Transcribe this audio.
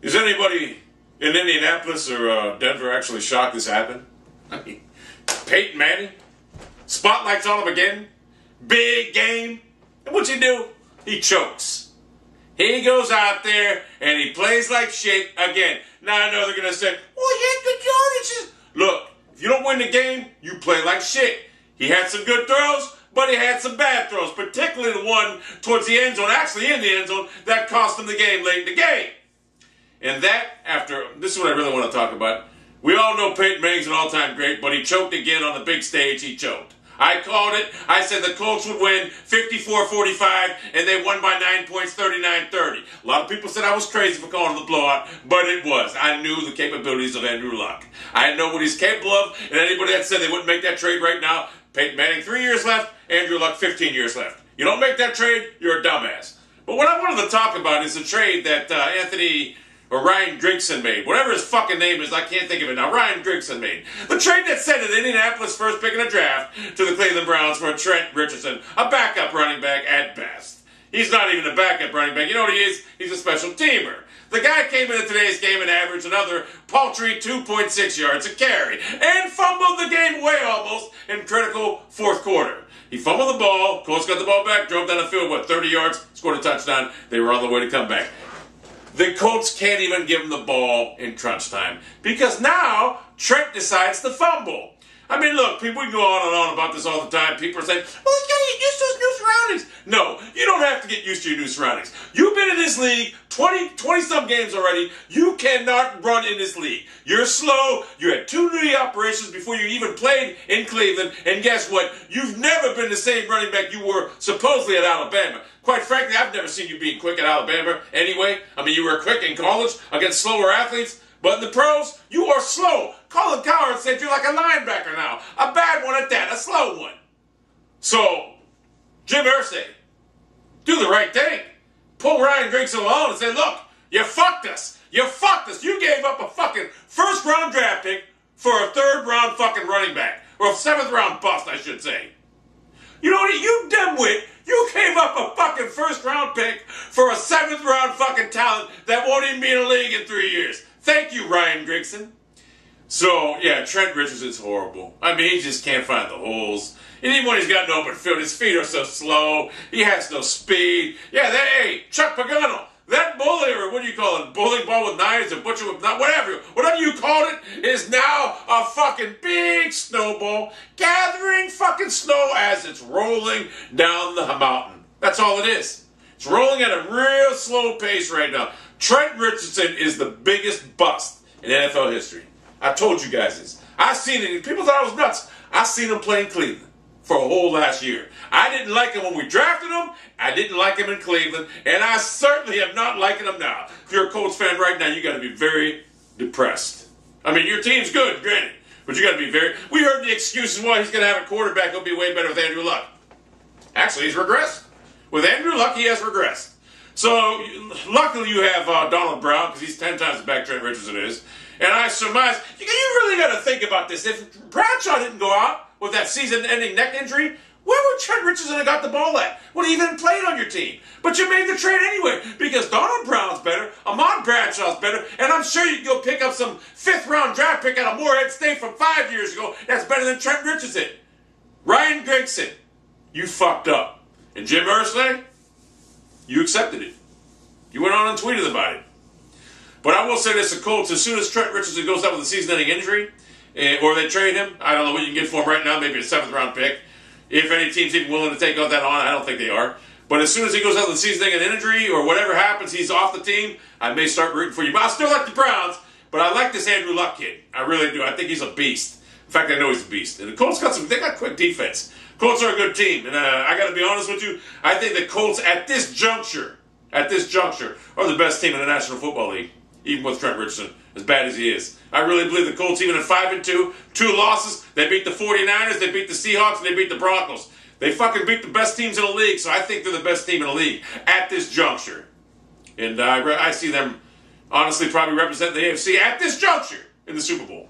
Is anybody in Indianapolis or Denver actually shocked this happened? I mean, Peyton Manning, spotlight's on him again, big game, and what's he do? He chokes. He goes out there and he plays like shit again. Now I know they're going to say, well, he had good yardages. Look, if you don't win the game, you play like shit. He had some good throws, but he had some bad throws, particularly the one towards the end zone, actually in the end zone, that cost him the game late in the game. And this is what I really want to talk about. We all know Peyton Manning's an all-time great, but he choked again on the big stage. He choked. I called it. I said the Colts would win 54-45, and they won by 9 points, 39-30. A lot of people said I was crazy for calling the blowout, but it was. I knew the capabilities of Andrew Luck. I know what he's capable of, and anybody that said they wouldn't make that trade right now, Peyton Manning 3 years left, Andrew Luck 15 years left. You don't make that trade, you're a dumbass. But what I wanted to talk about is the trade that Ryan Grigson made. Whatever his fucking name is, I can't think of it now. Ryan Grigson made. The trade that sent an Indianapolis first pick in the draft to the Cleveland Browns for Trent Richardson, a backup running back at best. He's not even a backup running back. You know what he is? He's a special teamer. The guy came into today's game and averaged another paltry 2.6 yards a carry and fumbled the game away almost in critical fourth quarter. He fumbled the ball, Colts got the ball back, drove down the field, 30 yards, scored a touchdown. They were on the way to come back. The Colts can't even give him the ball in crunch time because now Trent decides to fumble. I mean, look, people can go on and on about this all the time. People are saying, well, he's got to get used to his new surroundings. No, you don't have to get used to your new surroundings. You've been in this league 20-some games already. You cannot run in this league. You're slow. You had 2 knee operations before you even played in Cleveland. And guess what? You've never been the same running back you were supposedly at Alabama. Quite frankly, I've never seen you being quick at Alabama anyway. I mean, you were quick in college against slower athletes. But in the pros, you are slow. Colin Cowherd said you're like a linebacker now. A bad one at that, a slow one. So, Jim Irsay, do the right thing. Pull Ryan Grigson alone and say, look, you fucked us. You fucked us. You gave up a fucking first-round draft pick for a third-round fucking running back. Or a seventh-round bust, I should say. You know what? You dimwit. You gave up a fucking first-round pick for a seventh-round fucking talent that won't even be in the league in 3 years. Thank you, Ryan Grigson. So, yeah, Trent Richardson's horrible. I mean, he just can't find the holes. And even when he's got an open field, his feet are so slow. He has no speed. Yeah, hey, Chuck Pagano, that bully, or what do you call it, bowling ball with knives or butcher with knives, whatever you called it, is now a fucking big snowball gathering fucking snow as it's rolling down the mountain. That's all it is. It's rolling at a real slow pace right now. Trent Richardson is the biggest bust in NFL history. I told you guys this. I seen it. People thought I was nuts. I seen him play in Cleveland for a whole last year. I didn't like him when we drafted him. I didn't like him in Cleveland. And I certainly am not liking him now. If you're a Colts fan right now, you got to be very depressed. I mean, your team's good, granted. But you got to be very... We heard the excuses why he's going to have a quarterback who'll be way better with Andrew Luck. Actually, he's regressed. With Andrew Luck, he has regressed. So, luckily you have Donald Brown, because he's 10 times the back Trent Richardson is. And I surmise, you really got to think about this. If Bradshaw didn't go out with that season-ending neck injury, where would Trent Richardson have got the ball at? Would he even played on your team? But you made the trade anyway, because Donald Brown's better, Ahmad Bradshaw's better, and I'm sure you can go pick up some 5th-round draft pick out of Morehead State from 5 years ago that's better than Trent Richardson. Ryan Grigson, you fucked up. And Jim Irsay, you accepted it. You went on and tweeted about it. But I will say this, the Colts, as soon as Trent Richardson goes out with a season-ending injury, or they trade him, I don't know what you can get for him right now, maybe a 7th-round pick. If any team's even willing to take out that on, I don't think they are. But as soon as he goes out with a season-ending injury, or whatever happens, he's off the team, I may start rooting for you. But I still like the Browns, but I like this Andrew Luck kid. I really do. I think he's a beast. In fact, I know he's a beast. And the Colts they got quick defense. Colts are a good team, and I got to be honest with you, I think the Colts at this juncture, are the best team in the National Football League, even with Trent Richardson, as bad as he is. I really believe the Colts, even at 5-2, 2 losses, they beat the 49ers, they beat the Seahawks, and they beat the Broncos. They fucking beat the best teams in the league, so I think they're the best team in the league at this juncture. And I see them, honestly, probably represent the AFC at this juncture in the Super Bowl.